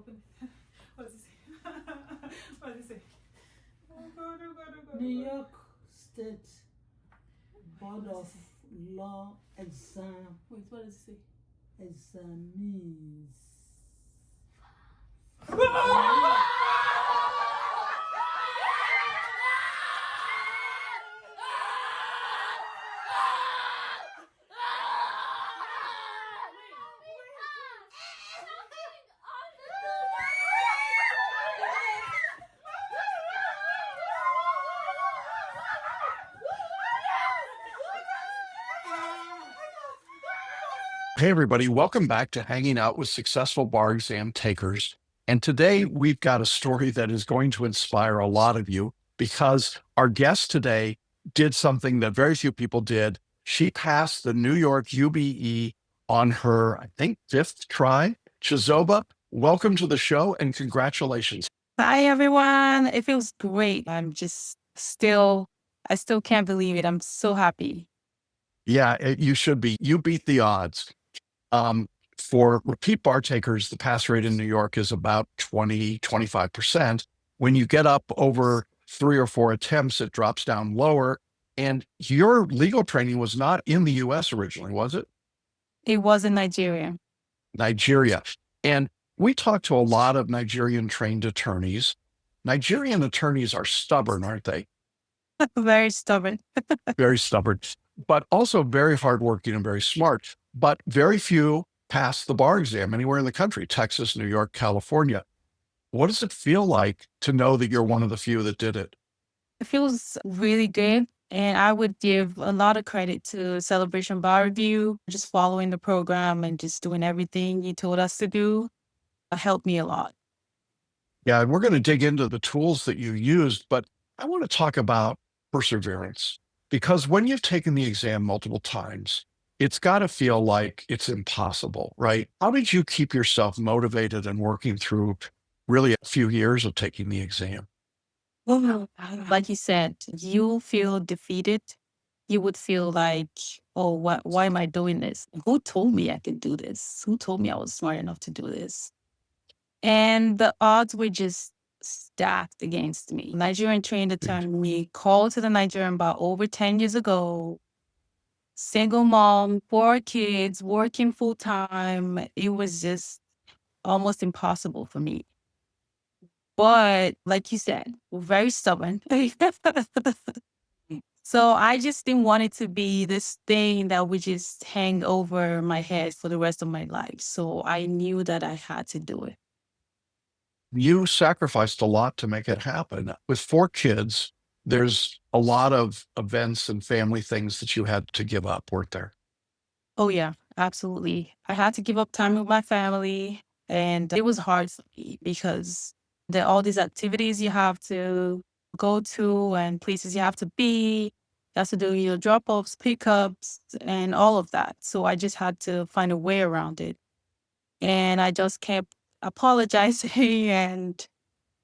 open it. What does it say? What does it say? Oh God, oh God, oh God, New oh God. York State Board of Law Exam Wait, what does it say? examinees. Hey, everybody, welcome back to Hanging Out with Successful Bar Exam Takers. And today we've got a story that is going to inspire a lot of you because our guest today did something that very few people did. She passed the New York UBE on her, I think, 5th try. Chizoba, welcome to the show and congratulations. Hi, everyone. It feels great. I still can't believe it. I'm so happy. Yeah, you should be. You beat the odds. For repeat bar takers, the pass rate in New York is about 25%. When you get up over 3 or 4 attempts, it drops down lower. And your legal training was not in the US originally, was it? It was in Nigeria. Nigeria. And we talked to a lot of Nigerian trained attorneys. Nigerian attorneys are stubborn, aren't they? Very stubborn. Very stubborn, but also very hardworking and very smart. But very few pass the bar exam anywhere in the country, Texas, New York, California. What does it feel like to know that you're one of the few that did it? It feels really good. And I would give a lot of credit to Celebration Bar Review, just following the program and just doing everything you told us to do. Helped me a lot. Yeah, and we're going to dig into the tools that you used, but I want to talk about perseverance because when you've taken the exam multiple times, it's got to feel like it's impossible, right? How did you keep yourself motivated and working through really a few years of taking the exam? Like you said, you feel defeated. You would feel like, oh, why am I doing this? Who told me I could do this? Who told me I was smart enough to do this? And the odds were just stacked against me. Nigerian trained attorney called to the Nigerian bar over 10 years ago. Single mom, 4 kids, working full time. It was just almost impossible for me. But like you said, we're very stubborn. So I just didn't want it to be this thing that would just hang over my head for the rest of my life. So I knew that I had to do it. You sacrificed a lot to make it happen. With 4 kids, there's a lot of events and family things that you had to give up, weren't there? Oh, yeah, absolutely. I had to give up time with my family. And it was hard for me because there are all these activities you have to go to and places you have to be. You have to do your drop offs, pickups, and all of that. So I just had to find a way around it. And I just kept apologizing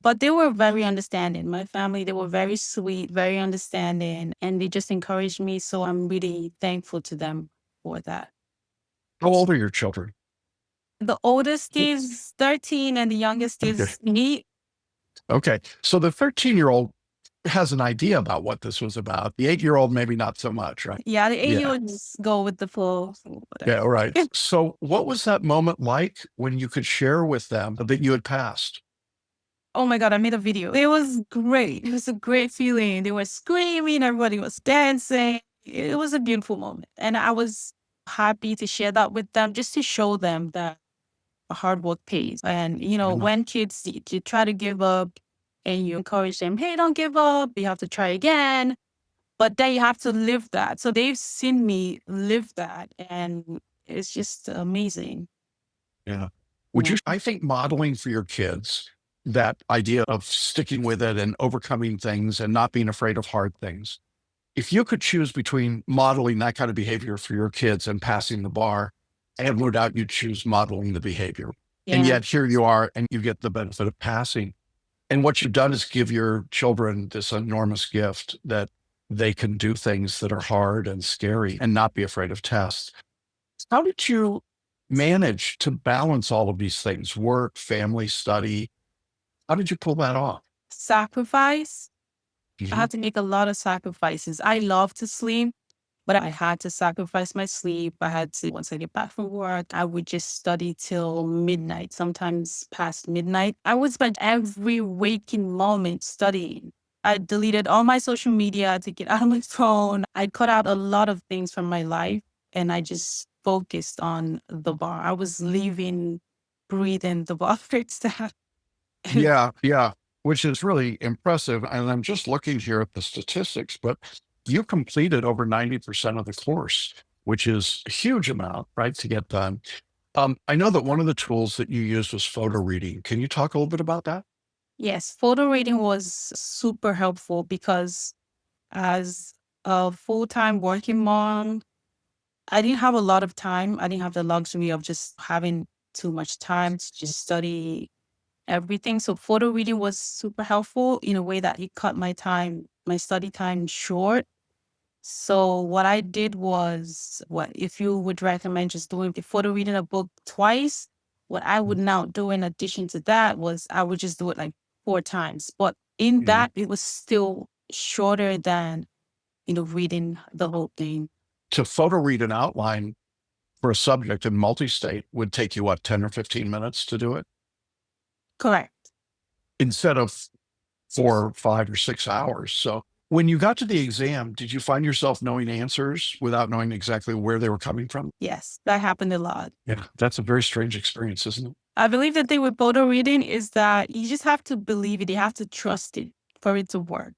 but they were very understanding. My family, they were very sweet, very understanding, and they just encouraged me. So I'm really thankful to them for that. How old are your children? The oldest is 13 and the youngest Okay. is 8. Okay. So the 13-year-old has an idea about what this was about. The 8-year-old, maybe not so much, right? Yeah, the 8 Yeah. year olds go with the flow. Yeah, all right. So what was that moment like when you could share with them that you had passed? Oh my God, I made a video. It was great. It was a great feeling. They were screaming, everybody was dancing. It was a beautiful moment. And I was happy to share that with them, just to show them that hard work pays. And, when kids, you try to give up and you encourage them, hey, don't give up. You have to try again. But then you have to live that. So they've seen me live that. And it's just amazing. Yeah. Yeah. I think modeling for your kids, that idea of sticking with it and overcoming things and not being afraid of hard things. If you could choose between modeling that kind of behavior for your kids and passing the bar, I have no doubt you'd choose modeling the behavior. And Yeah. yet here you are and you get the benefit of passing. And what you've done is give your children this enormous gift that they can do things that are hard and scary and not be afraid of tests. How did you manage to balance all of these things, work, family, study? How did you pull that off? Sacrifice. I Mhm. had to make a lot of sacrifices. I love to sleep, but I had to sacrifice my sleep. I had to, once I get back from work, I would just study till midnight, sometimes past midnight. I would spend every waking moment studying. I deleted all my social media to get out of my phone. I cut out a lot of things from my life and I just focused on the bar. I was living, breathing the bar itself. Yeah, yeah, which is really impressive. And I'm just looking here at the statistics, but you completed over 90% of the course, which is a huge amount, right, to get done. I know that one of the tools that you used was photo reading. Can you talk a little bit about that? Yes, photo reading was super helpful because as a full-time working mom, I didn't have a lot of time. I didn't have the luxury of just having too much time to just study everything. So photo reading was super helpful in a way that it cut my time, my study time short. So what I did was, what if you would recommend just doing the photo reading a book twice, what I would now do in addition to that was I would just do it like 4 times. But in Mhm. that, it was still shorter than, reading the whole thing. To photo read an outline for a subject in multi-state would take you, what, 10 or 15 minutes to do it? Correct. Instead of 4, 5, or 6 hours. So when you got to the exam, did you find yourself knowing answers without knowing exactly where they were coming from? Yes, that happened a lot. Yeah, that's a very strange experience, isn't it? I believe the thing with photo reading is that you just have to believe it. You have to trust it for it to work.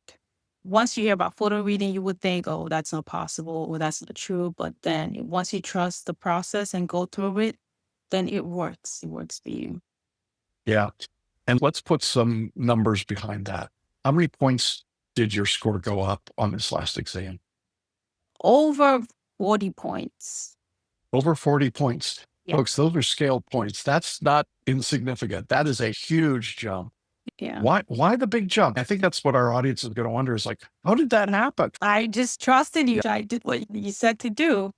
Once you hear about photo reading, you would think, oh, that's not possible or that's not true. But then once you trust the process and go through it, then it works. It works for you. Yeah. And let's put some numbers behind that. How many points did your score go up on this last exam? Over 40 points. Over 40 points. Yeah. Folks, those are scale points. That's not insignificant. That is a huge jump. Yeah. Why the big jump? I think that's what our audience is going to wonder is like, how did that happen? I just trusted you. I did what you said to do.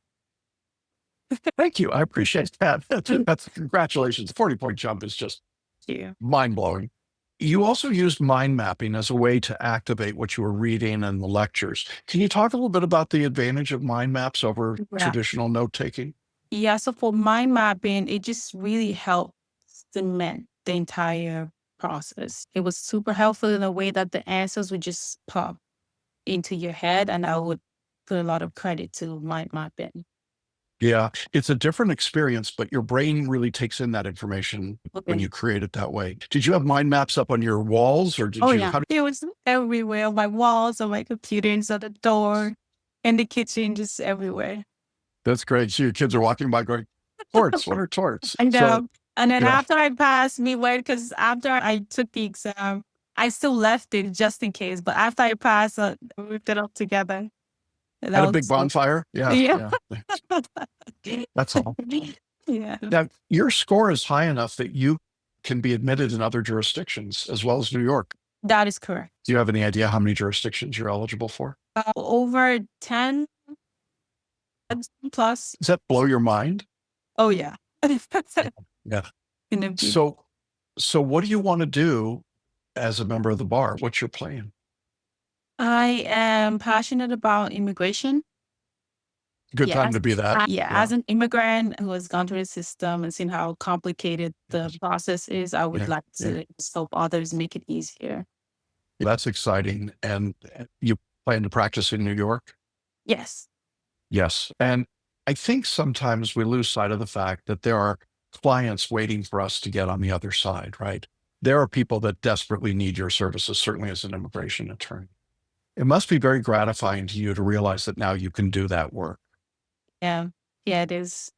Thank you. I appreciate that. That's congratulations. 40-point jump is just Yeah. mind blowing. You also used mind mapping as a way to activate what you were reading and the lectures. Can you talk a little bit about the advantage of mind maps over Yeah. traditional note taking? Yeah. So for mind mapping, it just really helped cement the entire process. It was super helpful in a way that the answers would just pop into your head, and I would put a lot of credit to mind mapping. Yeah, it's a different experience, but your brain really takes in that information when Okay. you create it that way. Did you have mind maps up on your walls or did Oh you, yeah, it was everywhere on my walls, on my computer, inside the door, in the kitchen, just everywhere. that's great. So your kids are walking by going, torts, what are torts? And So, and then yeah, after I passed, because after I took the exam, I still left it just in case. But after I passed, we ripped it up together. And had that a big was so, bonfire. Yeah, yeah. yeah. That's all. Yeah, Now, your score is high enough that you can be admitted in other jurisdictions as well as New York. that is correct. Do you have any idea how many jurisdictions you're eligible for? Over 10 plus. Does that blow your mind? Oh yeah. Yeah. In a bit. So what do you want to do as a member of the bar? What's your plan? I am passionate about immigration. Good Yeah, time to be that. yeah, Yeah. as an immigrant who has gone through the system and seen how complicated the process is, I would Yeah. like Yeah. to help others make it easier. That's exciting. And you plan to practice in New York? Yes. Yes. And I think sometimes we lose sight of the fact that there are clients waiting for us to get on the other side, right? There are people that desperately need your services, certainly as an immigration attorney. It must be very gratifying to you to realize that now you can do that work. Yeah. Yeah, it is.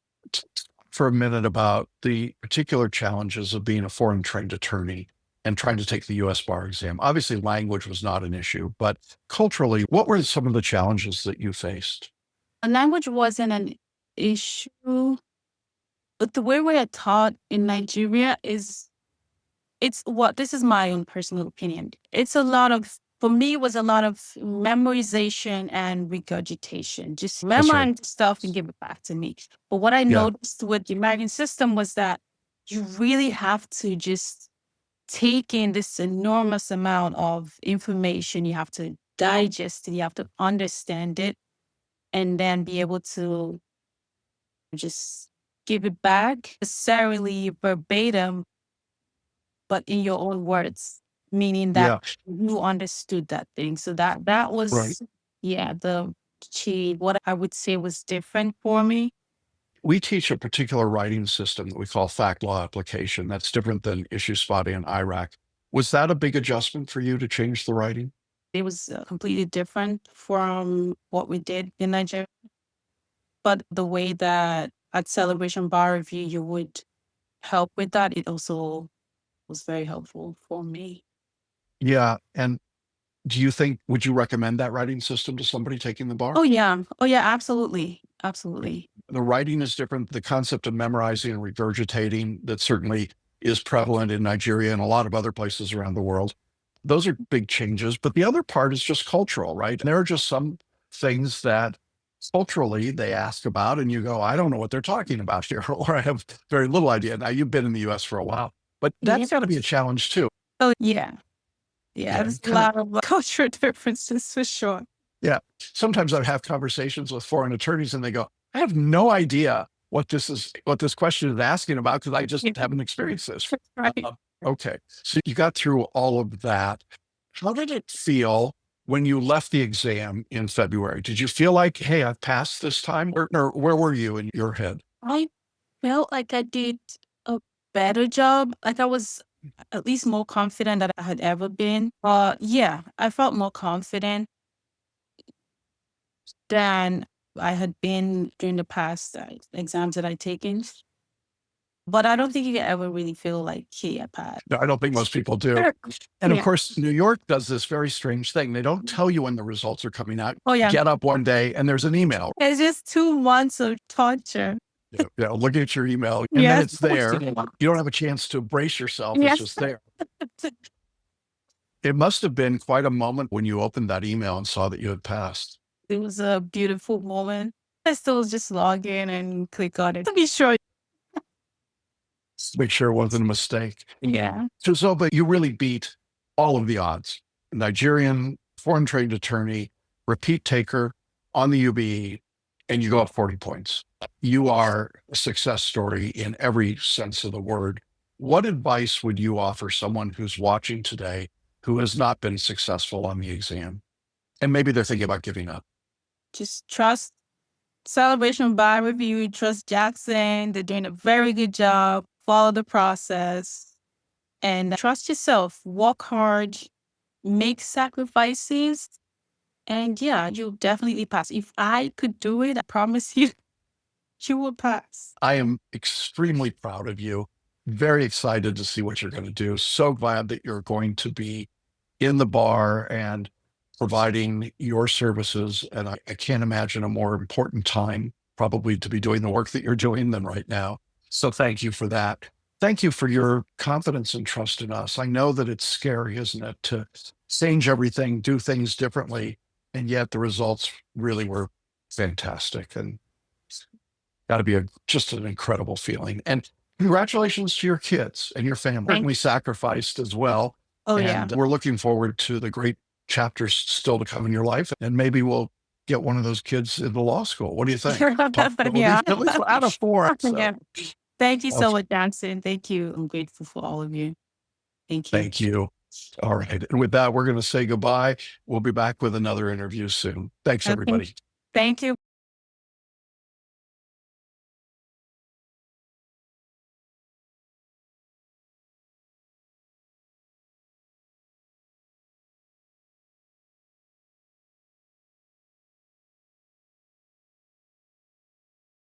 For a minute about the particular challenges of being a foreign trained attorney and trying to take the US bar exam. Obviously, language was not an issue, but culturally, what were some of the challenges that you faced? Language wasn't an issue, but the way we are taught in Nigeria is, this is my own personal opinion. It's a lot of For me, it was a lot of memorization and regurgitation. Just That's right. memorize stuff and give it back to me. But what I Yeah. noticed with the American system was that you really have to just take in this enormous amount of information. You have to digest it. You have to understand it, and then be able to just give it back, necessarily verbatim, but in your own words, meaning that Yeah. you understood that thing. So that was, Right. yeah, what I would say was different for me. We teach a particular writing system that we call fact law application. That's different than issue spotting and IRAC. Was that a big adjustment for you to change the writing? It was completely different from what we did in Nigeria. But the way that at Celebration Bar Review, you would help with that, it also was very helpful for me. Yeah. And would you recommend that writing system to somebody taking the bar? Oh, yeah. Oh, yeah, absolutely. Absolutely. The writing is different. The concept of memorizing and regurgitating that certainly is prevalent in Nigeria and a lot of other places around the world. Those are big changes. But the other part is just cultural, right? And there are just some things that culturally they ask about, and you go, I don't know what they're talking about here, or I have very little idea. Now, you've been in the US for a while, but that's Yeah. got to be a challenge too. Oh, yeah. Yeah, Yeah, there's a kinda- lot of cultural differences for sure. Yeah. Sometimes I have conversations with foreign attorneys and they go, I have no idea what this question is asking about because I just Yeah. haven't experienced this. Right. Okay. So you got through all of that. How did it feel when you left the exam in February? Did you feel like, hey, I've passed this time? Or where were you in your head? I felt like I did a better job. Like I was at least more confident than I had ever been. Yeah, I felt more confident than I had been during the past exams that I'd taken. But I don't think you can ever really feel like, hey, I passed. No, I don't think most people do. And of Yeah. course, New York does this very strange thing. They don't tell you when the results are coming out. Oh, yeah. Get up one day and there's an email. It's just 2 months of torture. Yeah, look at your email and then Yes. it's there. You don't have a chance to brace yourself. Yes. It's just there. It must have been quite a moment when you opened that email and saw that you had passed. It was a beautiful moment. I still just log in and click on it to be sure. Make sure it wasn't a mistake. Yeah. Chizoba, you really beat all of the odds. Nigerian, foreign trained attorney, repeat taker on the UBE, and you go up 40 points. You are a success story in every sense of the word. What advice would you offer someone who's watching today who has not been successful on the exam? And maybe they're thinking about giving up. Just trust Celebration Bar Review, trust Jackson. They're doing a very good job. Follow the process and trust yourself. Work hard, make sacrifices. And yeah, you'll definitely pass. If I could do it, I promise you, you will pass. I am extremely proud of you. Very excited to see what you're going to do. So glad that you're going to be in the bar and providing your services. And I can't imagine a more important time probably to be doing the work that you're doing than right now. So thank you for that. Thank you for your confidence and trust in us. I know that it's scary, isn't it, to change everything, do things differently. And yet the results really were fantastic. And got to be just an incredible feeling. And congratulations to your kids and your family. Certainly sacrificed as well. Oh, And yeah. we're looking forward to the great chapters still to come in your life. And maybe we'll get one of those kids into law school. What do you think? Yeah. At least out of 4. So. Yeah. Thank you so Awesome. much, Johnson. Thank you. I'm grateful for all of you. Thank you. Thank you. All right. And with that, we're going to say goodbye. We'll be back with another interview soon. Thanks, Okay. everybody. Thank you.